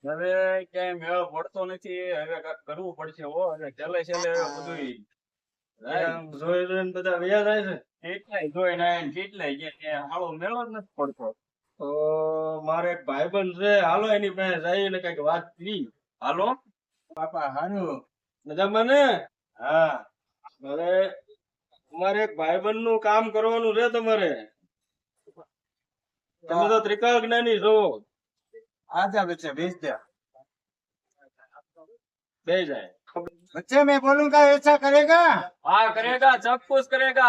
હવે ક્યાંય મેળ પડતો નથી, હવે કાંઈક કરવું પડશે. હો હવે છેલ્લે છેલ્લે બધું જોઈ જોઈને બધા વ્યા જાય છે. કેટલાય જોઈને આયા ને કેટલાય ગયા, ત્યાં હાળો મેળો જ નથી પડતો. તો મારે એક ભાઈબંધ છે, હાલો એની પાસે જઈને કઈક વાત કરી. હાલો બાપા હારું મજામાં ને? હા હવે તમારે એક ભાઈબંધ નું કામ કરવાનું છે તમારે. તમે તો ત્રિકાળ જ્ઞાની છો. आजा बच्चे भेज दिया। બે જાય बच्चे मैं बोलूंगा ऐसा करेगा, हाँ करेगा, सब कुछ करेगा,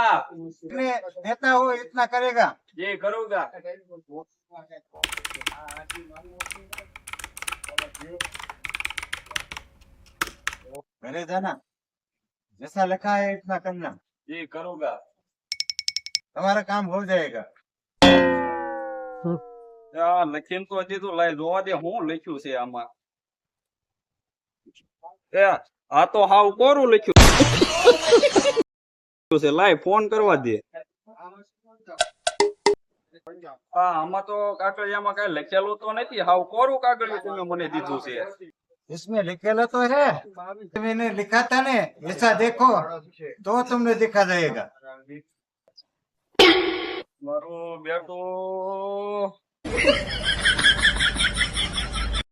इतने देता हो इतना करेगा। ये करूंगा। घरे जाना, जैसा लिखा है इतना करना, ये करूंगा। हमारा काम हो जाएगा। આ લખીને તો હજી તો લાઈ જોવા દે હું લખ્યું છે આમાં. એ આ તો હાવ કોરું લખ્યું છે, લાઈ ફોન કરવા દે. હા આમાં તો કાગળિયામાં કઈ લખેલું તો નથી, હાવ કોરું કાગળિયું તમે મને દીધું છે. इसमें लिखेला तो है, मैंने लिखा था ने ऐसा देखो तो तुमने दिखा जाएगा। મારું બેટું